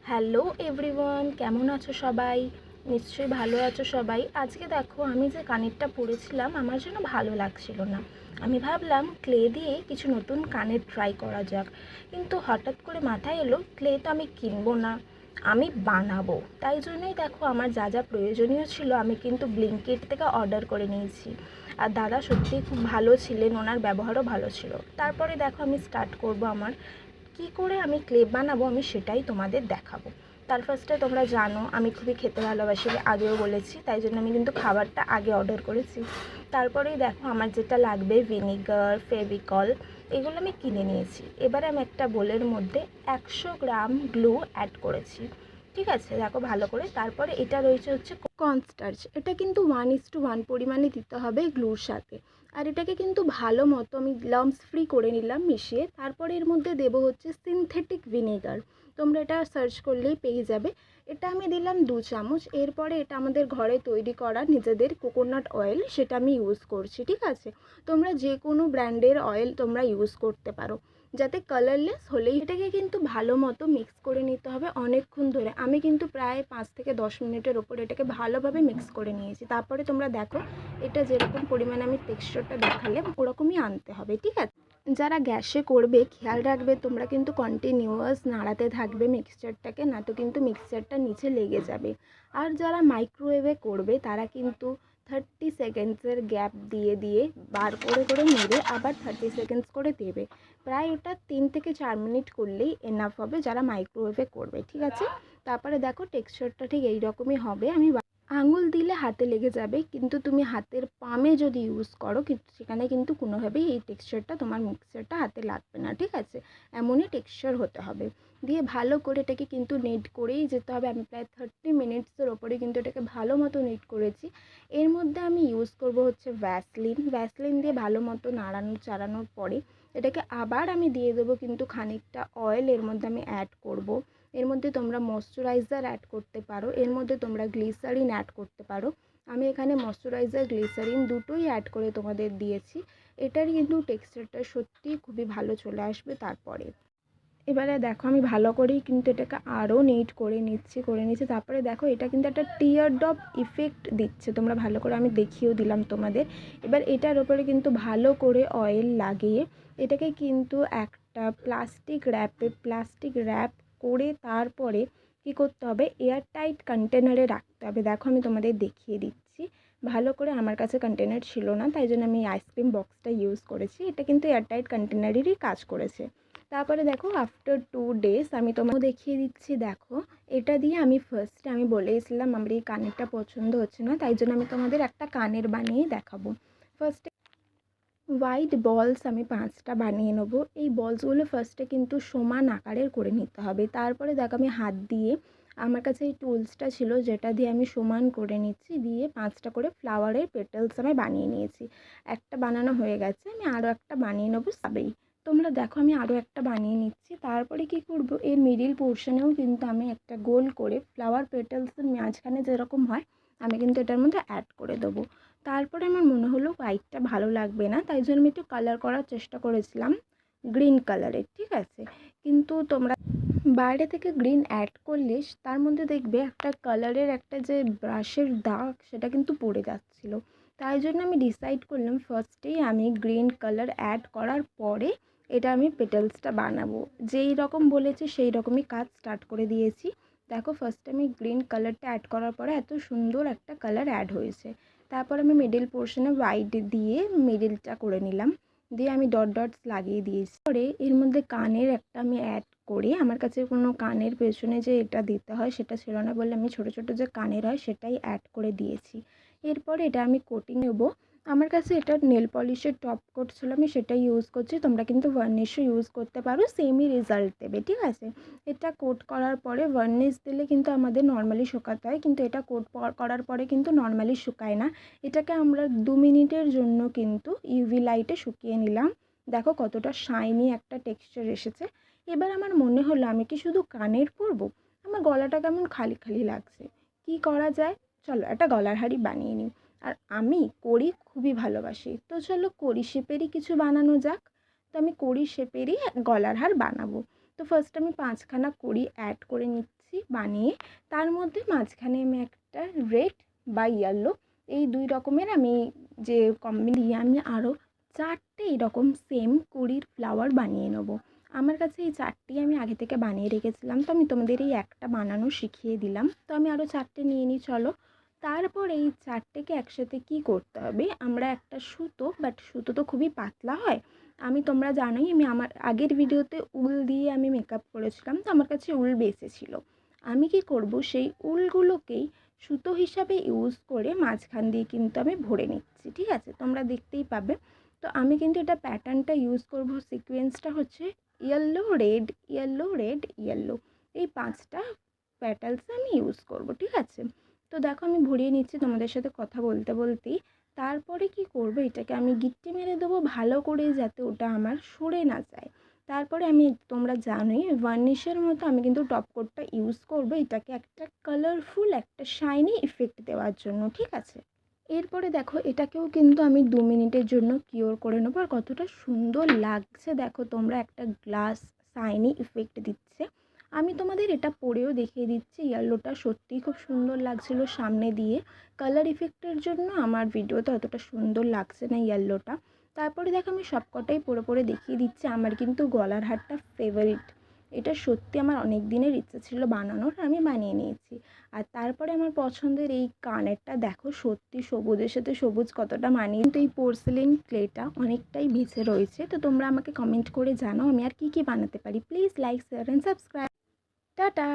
Hello everyone, কেমন আছো সবাই? নিশ্চয়ই ভালো আছো সবাই। আজকে দেখো, আমি যে কানেরটা পরেছিলাম আমার যেন ভালো লাগছিল না। আমি ভাবলাম ক্লে দিয়ে কিছু নতুন কানের ট্রাই করা যাক, কিন্তু হঠাৎ করে মাথায় এলো ক্লে তো আমি কিনবো না, আমি বানাবো। তাই জন্যই দেখো, আমার যা যা প্রয়োজনীয় ছিল আমি কিন্তু ব্লিঙ্কিট থেকে অর্ডার করে নিয়েছি। আর দাদা সত্যিই খুব ভালো ছিলেন, ওনার ব্যবহারও ভালো ছিল। তারপরে দেখো, আমি স্টার্ট করব আমার কি করে আমি ক্লে বানাবো, আমি সেটাই তোমাদের দেখাবো। তার ফার্স্টে তোমরা জানো আমি খুবই খেতে ভালোবাসি, আগেও বলেছি, তাই জন্য আমি কিন্তু খাবারটা আগে অর্ডার করেছি। তারপরেই দেখো, আমার যেটা লাগবে ভিনিগার, ফেভিকল, এগুলো আমি কিনে নিয়েছি। এবারে আমি একটা বোলের মধ্যে 100 গ্রাম গ্লু অ্যাড করেছি। ঠিক আছে, দেখো ভালো করে। তারপরে এটা রয়েছে হচ্ছে কর্নস্টার্চ। এটা কিন্তু 1:1 পরিমাণে দিতে হবে গ্লুর সাথে। আর এটাকে কিন্তু ভালো মতো আমি লাম্পস ফ্রি করে নিলাম মিশিয়ে। তারপরে এর মধ্যে দেবো হচ্ছে সিনথেটিক ভিনেগার। তোমরা এটা সার্চ করলেই পেয়ে যাবে। এটা আমি দিলাম 2 চামচ। এরপরে এটা আমাদের ঘরে তৈরি করা নিজেদের কোকোনাট অয়েল, সেটা আমি ইউজ করছি। ঠিক আছে, তোমরা যে কোনো ব্র্যান্ডের অয়েল তোমরা ইউজ করতে পারো, যাতে কালারলেস হলেই। এটাকে কিন্তু ভালো মতো মিক্স করে নিতে হবে অনেকক্ষণ ধরে। আমি কিন্তু প্রায় 5 থেকে 10 মিনিটের ওপর এটাকে ভালোভাবে মিক্স করে নিয়েছি। তারপরে তোমরা দেখো, এটা যেরকম পরিমাণে আমি টেক্সচারটা দেখালে ওরকমই আনতে হবে। ঠিক আছে, যারা গ্যাসে করবে খেয়াল রাখবে তোমরা কিন্তু কন্টিনিউয়াস নাড়াতে থাকবে মিক্সচারটাকে, না তো কিন্তু মিক্সচারটা নিচে লেগে যাবে। আর যারা মাইক্রোওয়েভে করবে তারা কিন্তু 30 সেকেন্ডসের গ্যাপ দিয়ে দিয়ে বার করে করে নেড়ে আবার 30 সেকেন্ডস করে দেবে। প্রায় ওটা 3 থেকে 4 মিনিট করলেই এনাফ হবে যারা মাইক্রোওয়েভে করবে। ঠিক আছে, তারপরে দেখো টেক্সচারটা ঠিক এই রকমই হবে। আমি আঙুল দিলে হাতে লেগে যাবে, কিন্তু তুমি হাতের পামে যদি ইউজ করো কিন্তু সেখানে কিন্তু কোনোভাবেই এই টেক্সচারটা, তোমার মিক্সচারটা হাতে লাগবে না। ঠিক আছে, এমনই টেক্সচার হতে হবে। দিয়ে ভালো করে এটাকে কিন্তু নেট করেই যেতে হবে। আমি প্রায় 30 মিনিটসের ওপরে কিন্তু এটাকে ভালো মতো নেট করেছি। এর মধ্যে আমি ইউজ করব হচ্ছে ভ্যাসলিন দিয়ে ভালো মতো চাড়ানোর পরে এটাকে আবার আমি দিয়ে দেবো কিন্তু খানিকটা অয়েল এর মধ্যে আমি অ্যাড করব। এর মধ্যে তোমরা ময়শ্চারাইজার অ্যাড করতে পারো, এর মধ্যে তোমরা গ্লিসারিন অ্যাড করতে পারো। আমি এখানে ময়শ্চারাইজার গ্লিসারিন দুটোই অ্যাড করে তোমাদের দিয়েছি। এটার কিন্তু টেক্সচারটা সত্যিই খুবই ভালো চলে আসবে। তারপরে এবারে দেখো, আমি ভালো করেই কিন্তু এটাকে আরও নিট করে নিচ্ছি। তারপরে দেখো, এটা কিন্তু একটা টিয়ার ড্রপ ইফেক্ট দিচ্ছে, তোমরা ভালো করে, আমি দেখিয়েও দিলাম তোমাদের। এবার এটার ওপরে কিন্তু ভালো করে অয়েল লাগিয়ে এটাকে কিন্তু একটা প্লাস্টিক র্যাপ করে তারপরে কি করতে হবে, এয়ার টাইট কন্টেনারে রাখতে হবে। দেখো আমি তোমাদের দেখিয়ে দিচ্ছি ভালো করে। আমার কাছে কন্টেনার ছিল না, তাই জন্য আমি আইসক্রিম বক্সটা ইউজ করেছি। এটা কিন্তু এয়ার টাইট কন্টেনারেরই কাজ করেছে। তারপরে দেখো, আফটার 2 ডেজ আমি তোমাকে দেখিয়ে দিচ্ছি। দেখো, এটা দিয়ে আমি ফার্স্টে আমি বলেইছিলাম আমার এই কানেরটা পছন্দ হচ্ছে না, তাই জন্য আমি তোমাদের একটা কানের বানিয়ে দেখাবো। ফার্স্টে হোয়াইট বলস আমি 5টা বানিয়ে নেব। এই বলসগুলো ফার্স্টে কিন্তু সমান আকারের করে নিতে হবে। তারপরে দেখো, আমি হাত দিয়ে, আমার কাছে এই টুলসটা ছিল যেটা দিয়ে আমি সমান করে নিচ্ছি, দিয়ে 5টা করে ফ্লাওয়ারের পেটালস আমি বানিয়ে নিয়েছি। একটা বানানো হয়ে গেছে, আমি আরও একটা বানিয়ে নেবো সাবেই। তোমরা দেখো, আমি আরও একটা বানিয়ে নিচ্ছি। তারপরে কি করব, এর মিডিল পোর্শনেও কিন্তু আমি একটা গোল করে ফ্লাওয়ার পেটালসের মাঝখানে যেরকম হয় আমি কিন্তু এটার মধ্যে অ্যাড করে দেবো। তারপরে আমার মনে হলো হোয়াইটটা ভালো লাগবে না, তাই জন্য আমি একটু কালার করার চেষ্টা করেছিলাম গ্রিন কালারের। ঠিক আছে, কিন্তু তোমরা বাইরে থেকে গ্রিন অ্যাড করলে তার মধ্যে দেখবে একটা কালারের একটা যে ব্রাশের দাগ সেটা কিন্তু পড়ে যাচ্ছিলো। তাই জন্য আমি ডিসাইড করলাম ফার্স্টেই আমি গ্রিন কালার অ্যাড করার পরে এটা আমি পেটালসটা বানাবো। যেই রকম বলেছে সেই রকমই কাজ স্টার্ট করে দিয়েছি। দেখো, ফার্স্টে আমি গ্রিন কালারটা অ্যাড করার পরে এত সুন্দর একটা কালার অ্যাড হয়েছে। তারপর আমি মিডিল পোর্শনে হোয়াইট দিয়ে মিডিলটা করে নিলাম, দিয়ে আমি ডট ডটস লাগিয়ে দিয়েছি। পরে এর মধ্যে কানের একটা আমি অ্যাড করে, আমার কাছে কোনো কানের পেছনে যে এটা দিতে হয় সেটা ছিল না বলে আমি ছোটো ছোটো যে কানের হয় সেটাই অ্যাড করে দিয়েছি। এরপরে এটা আমি কোটিং নেবো। আমার কাছে এটা নেল পলিশের টপ কোট ছিল, আমি সেটাই ইউজ করছি। তোমরা কিন্তু ভার্নিশও ইউজ করতে পারো, সেমই রেজাল্ট দেবে। ঠিক আছে, এটা কোট করার পরে ভার্নিশ দিলে কিন্তু আমাদের নর্মালি শুকাতে হয়, কিন্তু এটা কোট করার পরে কিন্তু নর্মালি শুকায় না। এটাকে আমরা 2 মিনিটের জন্য কিন্তু ইউভি লাইটে শুকিয়ে নিলাম। দেখো কতটা শাইনি একটা টেক্সচার এসেছে। এবার আমার মনে হলো আমি কি শুধু কানের পরবো, আমার গলাটা কেমন খালি খালি লাগছে, কি করা যায়, চলো একটা গলার হাড়ি বানিয়ে নিই। আর আমি কড়ি খুবই ভালোবাসি, তো চলো কড়ি শেপেরই কিছু বানানো যাক। তো আমি কড়ি শেপেরই গলার হার বানাবো। তো ফার্স্ট আমি 5খানা কড়ি অ্যাড করে নিচ্ছি। নিচ্ছি বানিয়ে। তার মধ্যে মাঝখানে আমি একটা রেড বা ইয়েলো এই 2 রকমের আমি যে দিয়ে আমি আরও 4টে এরকম সেম কুড়ির ফ্লাওয়ার বানিয়ে নেবো। আমার কাছে এই 4টি আমি আগে থেকে বানিয়ে রেখেছিলাম, তো আমি তোমাদের এই একটা বানানো শিখিয়ে দিলাম। তো আমি আরও 4টে নিয়ে নিই চলো। তারপর এই 4টেকে একসাথে কি করতে হবে, আমরা একটা সুতো, বাট সুতো তো খুবই পাতলা হয়। তোমরা জানোই আমি আমার আগের ভিডিওতে উল দিয়ে আমি মেকআপ করেছিলাম, তো আমার কাছে উল বেঁচে ছিল। আমি কি করব, সেই উলগুলোকেই সুতো হিসাবে ইউজ করে মাঝখান দিয়ে কিন্তু আমি ভরে নিচ্ছি, ঠিক আছে, তোমরা দেখতেই পাবে। তো আমি কিন্তু এটা প্যাটার্নটা ইউজ করব, সিকোয়েন্সটা হচ্ছে yellow red yellow red yellow, এই 5টা প্যাটার্নস আমি ইউজ করব, ঠিক আছে। তো দেখো আমি ভরিয়ে নিচ্ছি তোমাদের সাথে কথা বলতে বলতেই। তারপরে কি করব, এটাকে আমি গিট্টি মেরে দেবো ভালো করে, যাতে ওটা আমার সরে না যায়। তারপরে আমি, তোমরা জানোই, ভার্নিশের মতো আমি কিন্তু টপ কোটটা ইউজ করব, এটাকে একটা কালারফুল একটা শাইনি ইফেক্ট দেওয়ার জন্য, ঠিক আছে। এরপরে দেখো এটাকেও কিন্তু আমি 2 মিনিটের জন্য কিওর করে নেবো। আর কতটা সুন্দর লাগছে দেখো তোমরা, একটা গ্লাস শাইনি ইফেক্ট দিচ্ছে। আমি তোমাদের এটা পরেও দেখিয়ে দিচ্ছি, ইয়েলোটা সত্যিই খুব সুন্দর লাগছিল সামনে দিয়ে। কালার ইফেক্টের জন্য আমার ভিডিওতে অতটা সুন্দর লাগছে না ইয়েলোটা। তারপরে দেখো আমি সবকটাই পরে দেখিয়ে দিচ্ছি। আমার কিন্তু গলার হারটা ফেভারিট, এটা সত্যি আমার অনেক দিনের ইচ্ছে ছিল বানানোর, আমি বানিয়ে নিয়েছি। আর তারপরে আমার পছন্দের এই কানেরটা দেখো, সত্যি সবুজের সাথে সবুজ কতটা মানিয়ে। কিন্তু এই পোর্সেলিন ক্লেটা অনেকটাই বেঁচে রয়েছে, তো তোমরা আমাকে কমেন্ট করে জানাও আমি আর কি বানাতে পারি। Please like share and subscribe. Tata.